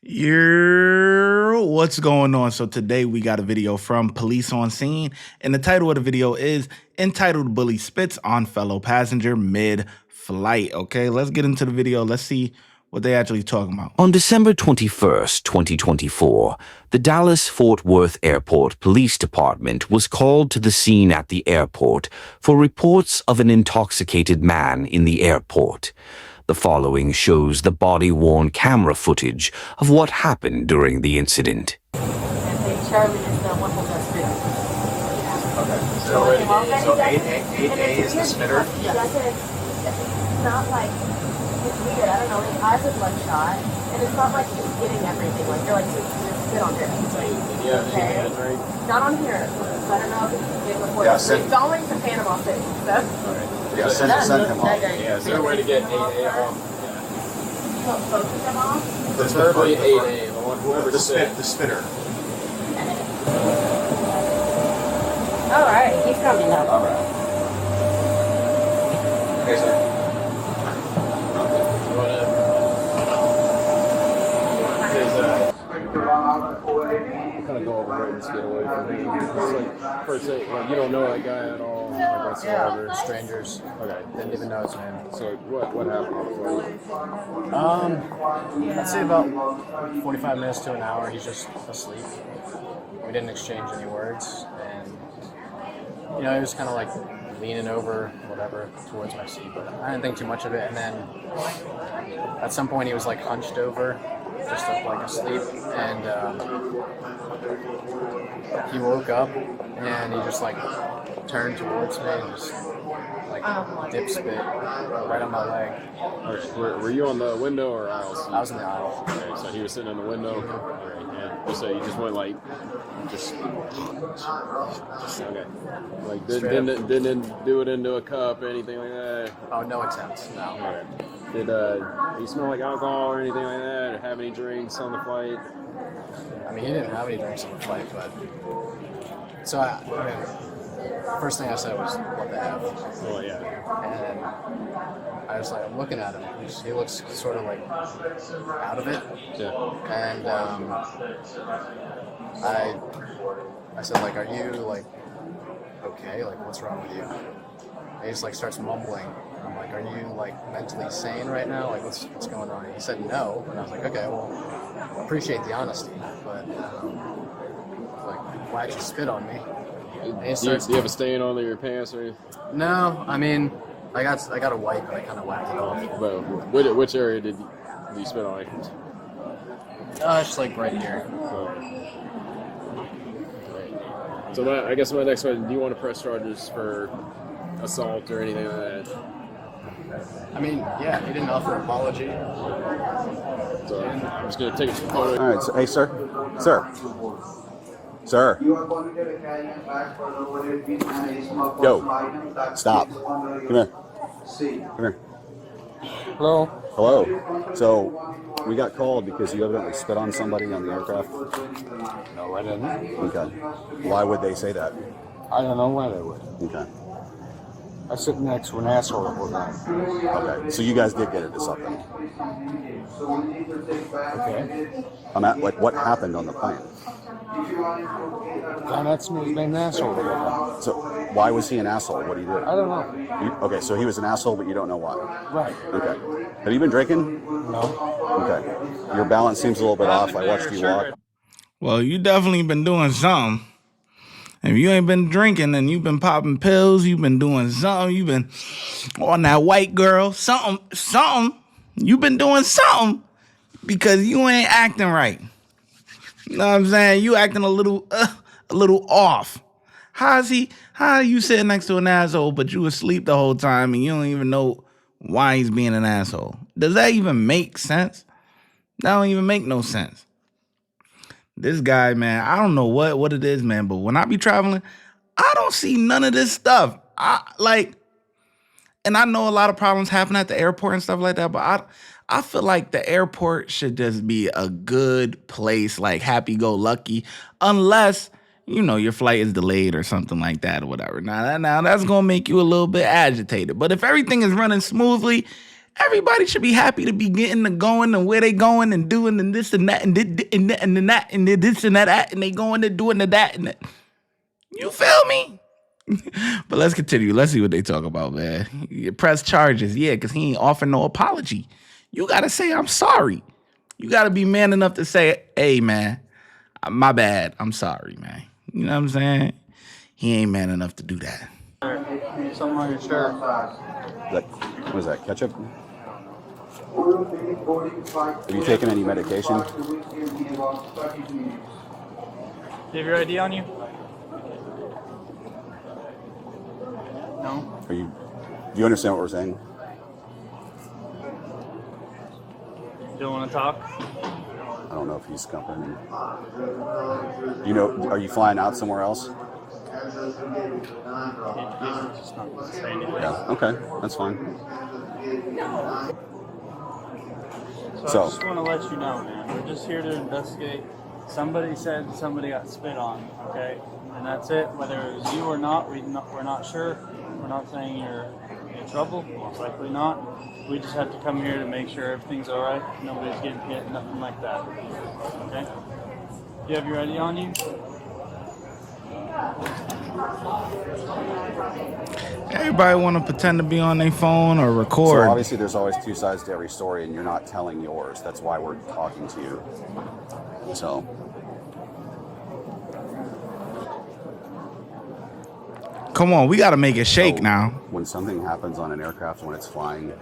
What's going on? So today we got a video from Police on Scene, and the title of the video is entitled "Bully Spits on Fellow Passenger Mid-Flight." Okay, let's get into the video. Let's see what they actually talking about. On December 21st, 2024, the Dallas-Fort Worth Airport Police Department was called to the scene at the airport for reports of an intoxicated man in the airport. The following shows the body-worn camera footage of what happened during the incident. Charlie is the one who does food. Okay. So 8A is the spitter? Yeah. It's not like, it's weird, I don't know, his eyes are bloodshot, and it's not like he's getting everything, like you're like, spit on him. Okay? Not on here, so I don't know if it's getting reported. Yeah, It's always the Panama thing, so. Yeah, send him off. Yeah, is there a way to get 8A off? Both of them off? Preferably 8A, the one whoever's sick. The spitter. Alright, he's coming up. Alright. Okay, sir. Kind of go over here and just get away from me. It's like, first, like, you don't know that guy at all. Like whatsoever. Strangers. Okay. Didn't even know his name. So what happened before? I'd say about 45 minutes to an hour. He's just asleep. We didn't exchange any words, and he was kind of like leaning over, whatever, towards my seat. But I didn't think too much of it. And then at some point, he was like hunched over, just like asleep, and he woke up and he just like turned towards me and just like dip spit right on my leg. Okay. Were you on the window or aisle seat? I was in the aisle. Okay, so he was sitting in the window. Okay, yeah. So you just went like, just okay. Like didn't do it into a cup or anything like that. Oh, no attempt. No. Okay. Did he smell like alcohol or anything like that? Or have any drinks on the flight? I mean, he didn't have any drinks on the flight, but so I mean, first thing I said was, "What the F?" Oh yeah. And I was like, I'm looking at him. He looks sort of like out of it. Yeah. And I said, like, are you like okay? Like, what's wrong with you? And he just like starts mumbling. I'm like, are you like mentally sane right now? Like, what's going on? And he said no, and I was like, okay, well, appreciate the honesty, but like, why'd you spit on me? And he Do you starts, have a stain on your pants or anything? no, I mean, I got a wipe, but I kind of whacked it off. But which area did you spit on? It's just like right here. So I guess my next one, do you want to press charges for assault or anything like that? I mean, yeah, he didn't offer an apology. So I'm just going to take a photo. Alright, so, hey sir. Sir. Yo. Stop. Come here. Come here. Hello? Hello. So we got called because you evidently spit on somebody on the aircraft. No, I didn't. Okay. Why would they say that? I don't know why they would. Okay. I sit next to an asshole the whole time. Okay. So you guys did get into something. Okay. I'm at like what happened on the plane? Guy next to me was being an asshole the whole time. So why was he an asshole? What did he do? I don't know. Okay, so he was an asshole, but you don't know why. Right. Okay. Have you been drinking? No. Okay. Your balance seems a little bit off. I watched you walk. Well, you definitely been doing something. If you ain't been drinking and you've been popping pills, you've been doing something, you've been on that white girl, something. You've been doing something because you ain't acting right. You know what I'm saying? You acting a little off. How are you sitting next to an asshole, but you asleep the whole time and you don't even know why he's being an asshole? Does that even make sense? That don't even make no sense. This guy, man, I don't know what it is, man, but when I be traveling, I don't see none of this stuff. And I know a lot of problems happen at the airport and stuff like that, but I feel like the airport should just be a good place, like happy-go-lucky, unless, your flight is delayed or something like that or whatever. Now that's going to make you a little bit agitated. But if everything is running smoothly, Everybody should be happy to be getting to going and where they going and doing and this and that and this and that and this and that and they going and doing the that and that. You feel me? But let's continue. Let's see what they talk about, man. You press charges, yeah, because he ain't offer no apology. You gotta say I'm sorry. You gotta be man enough to say, hey man, my bad. I'm sorry, man. You know what I'm saying? He ain't man enough to do that. Something on your shirt. What is that, ketchup? Have you taken any medication? Do you have your ID on you? No? Do you understand what we're saying? You don't want to talk? I don't know if he's coming. You know, are you flying out somewhere else? Just not gonna say anything. Yeah, okay, that's fine. So I just want to let you know, man. We're just here to investigate. Somebody said somebody got spit on, okay? And that's it. Whether it was you or not, we're not sure. We're not saying you're in trouble. Most likely not. We just have to come here to make sure everything's all right. Nobody's getting hit, nothing like that. Okay? You have your ID on you? Everybody want to pretend to be on their phone or record. So obviously there's always two sides to every story and you're not telling yours. That's why we're talking to you. So. Come on, we got to make it shake So now. when something happens on an aircraft when it's flying,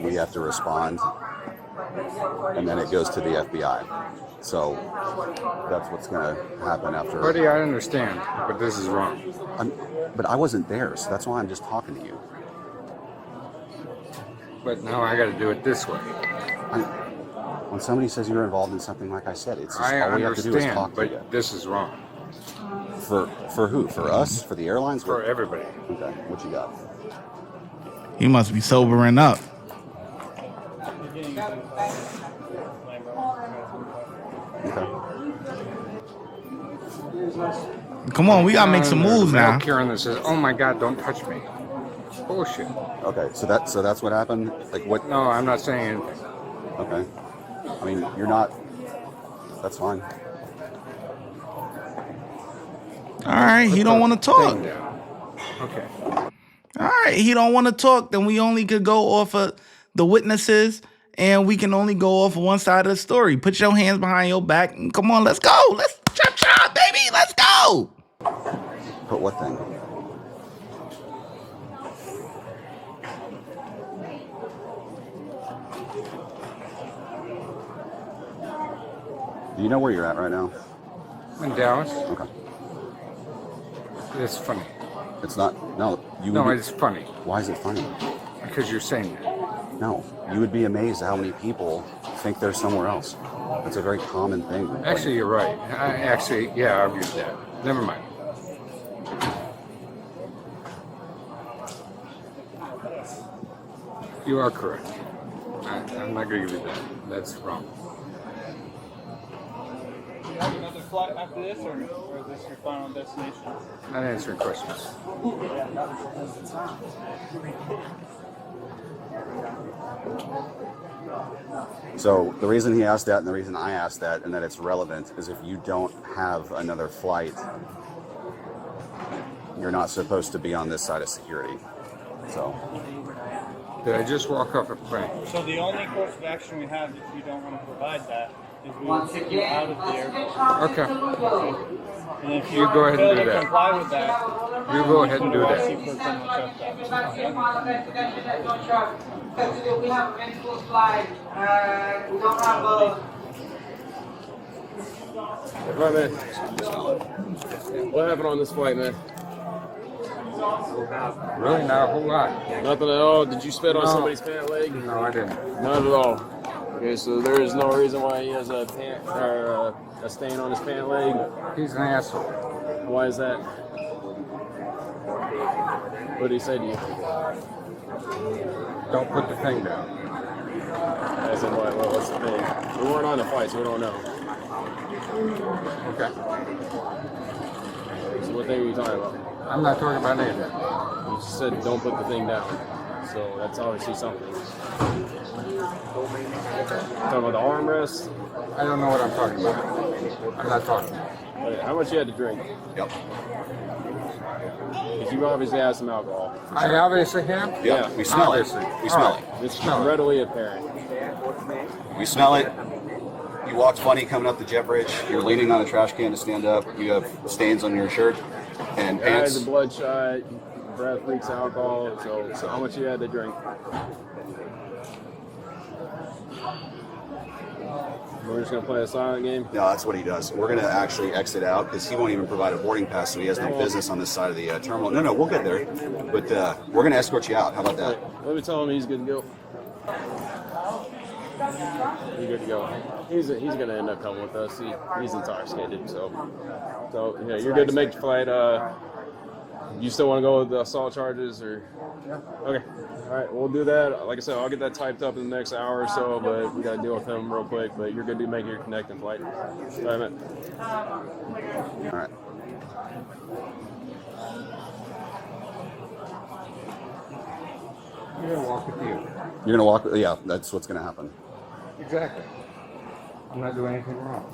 we have to respond, and then it goes to the FBI. So that's what's going to happen after. Buddy, I understand, but this is wrong. But I wasn't there, so that's why I'm just talking to you. But now I got to do it this way. When somebody says you're involved in something, like I said, it's just I all we have to do is understand, talk to you. but this is wrong. For who? For us? For the airlines? For everybody. Okay, what you got? He must be sobering up. Okay. Come on, we got to make some moves now. Karen that says, "Oh my God, don't touch me." Bullshit. Okay, so that's what happened? Like what? No, I'm not saying anything. Okay. I mean, you're not. That's fine. All right, he don't want to talk. Okay. All right, he don't want to talk. Then we only could go off of the witnesses, and we can only go off of one side of the story. Put your hands behind your back, and come on, let's go. Let's chop, baby. Let's go. Put what thing? Do you know where you're at right now? In Dallas, Okay. it's funny. It's not. No, you. No, would be, it's funny why is it funny? because you're saying that. No, you would be amazed how many people think they're somewhere else. It's a very common thing. Actually, you're right. I argued that. Never mind. You are correct. I'm not going to give you that. That's wrong. Do you have another flight after this, or is this your final destination? Not answering questions. So the reason he asked that and the reason I asked that and that it's relevant is if you don't have another flight, you're not supposed to be on this side of security. So Did I just walk off a plane? So the only course of action we have, if you don't want to provide that, is we will kick you out of the airport. Okay. And if You go ahead and fail do to that. comply with that, You go ahead and do we'll that. ask you for a criminal trespass. We have a medical flight. We don't have a. Right, man. What happened on this flight, man? Really, not a whole lot. Nothing at all. Did you spit on No. somebody's pant leg? No, I didn't. None at all. Okay, so there is no reason why he has a pant or a stain on his pant leg. He's an asshole. Why is that? What did he say to you? Don't put the thing down. I said, what's the thing? We weren't on the flight, so we don't know. Okay. So what thing are you talking about? I'm not talking about any of that. You just said don't put the thing down. So that's obviously something. Talking about the armrest. I don't know what I'm talking about. I'm not talking. How much you had to drink? Yep. Because you obviously had some alcohol. I obviously have. Yeah, we smell it. Obviously. We smell All it. right. It's readily apparent. We smell it. You walked funny coming up the jet bridge. You're leaning on a trash can to stand up. You have stains on your shirt and I had pants. the bloodshot, breath leaks alcohol. So how much you had to drink? We're just gonna play a silent game. No, that's what he does. We're going to actually exit out because he won't even provide a boarding pass, so he has no business on this side of the terminal. No, we'll get there. But we're going to escort you out. How about that? Let me tell him he's good to go. He's good to go. He's gonna end up coming with us. He's intoxicated, so yeah, you're good to make the flight. You still want to go with the assault charges, or? Yeah. Okay. All right, we'll do that. Like I said, I'll get that typed up in the next hour or so, but we got to deal with him real quick. But you're good to make your connecting flight. All right, man. All right. You're gonna walk with you. You're going to walk? Yeah, that's what's going to happen. Exactly. I'm not doing anything wrong.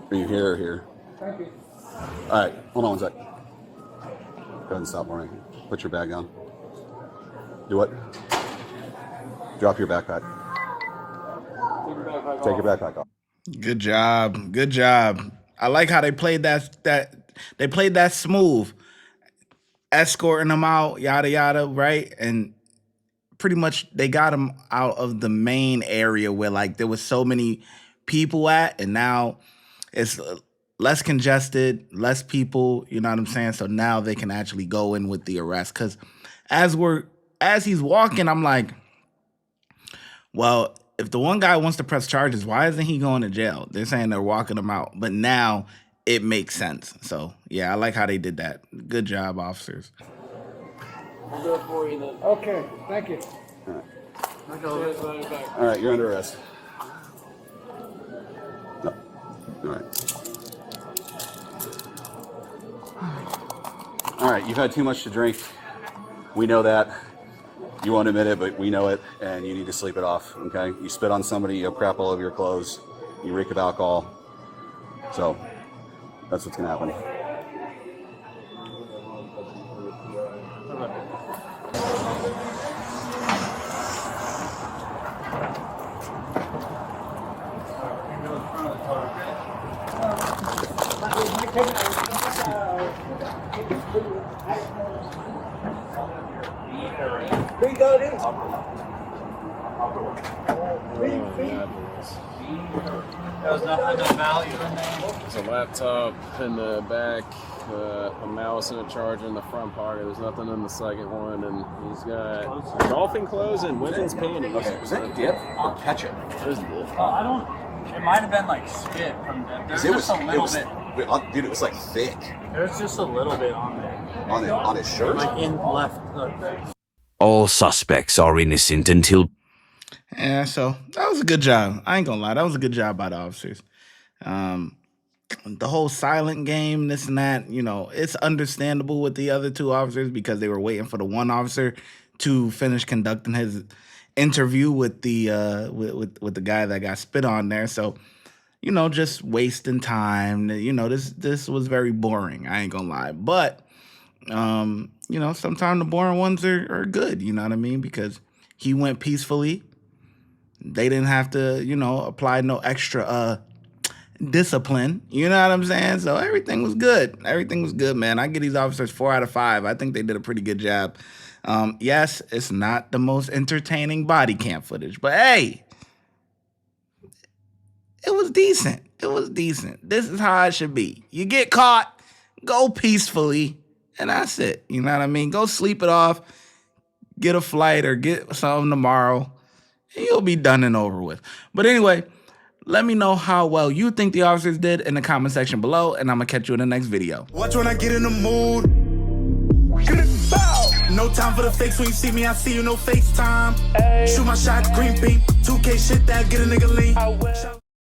Are you here or here? Thank you. All right, hold on one sec. Go ahead and stop for me. Put your bag down. Do what? Drop your backpack. Take your backpack off. Good job. Good job. I like how they played that smooth. Escorting them out, yada yada, right? And pretty much they got him out of the main area where like there was so many people at, and now it's less congested, less people, you know what I'm saying? So now they can actually go in with the arrest. Cause as he's walking, I'm like, well, if the one guy wants to press charges, why isn't he going to jail? They're saying they're walking him out, but now it makes sense. So yeah, I like how they did that. Good job, officers. I'll do it for you then. Okay. Thank you. All right, you're under arrest. No. All right. All right, you've had too much to drink. We know that. You won't admit it, but we know it, and you need to sleep it off, okay? You spit on somebody, you have crap all over your clothes, you reek of alcohol. So, that's what's gonna happen. There's nothing of value in there. There's a laptop in the back, a mouse and a charger in the front pocket. There's nothing in the second one, and he's got golfing clothes and women's panties. Okay, was that dip or ketchup? There's dip. I don't. It might have been like spit from them. There's just a little bit. Dude, it was like thick. There's just a little bit on there. On his shirt? Like in left. All suspects are innocent until Yeah, so that was a good job. I ain't gonna lie, that was a good job by the officers. The whole silent game, this and that, you know, it's understandable with the other two officers because they were waiting for the one officer to finish conducting his interview with the with the guy that got spit on there. So, you know, just wasting time. You know, this was very boring. I ain't gonna lie, but you know, sometimes the boring ones are good. You know what I mean? Because he went peacefully. They didn't have to, you know, apply no extra discipline. You know what I'm saying? So everything was good. Everything was good, man. I give these officers 4 out of 5. I think they did a pretty good job. Yes, it's not the most entertaining body cam footage, but hey, it was decent. It was decent. This is how it should be. You get caught, go peacefully, and that's it. You know what I mean? Go sleep it off, get a flight or get something tomorrow, and you'll be done and over with. But anyway, let me know how well you think the officers did in the comment section below, and I'm going to catch you in the next video. Watch when I get in the mood. No time for the fakes. When you see me, I see you, no FaceTime. Shoot my shot, green beam. 2K shit that get a nigga lean.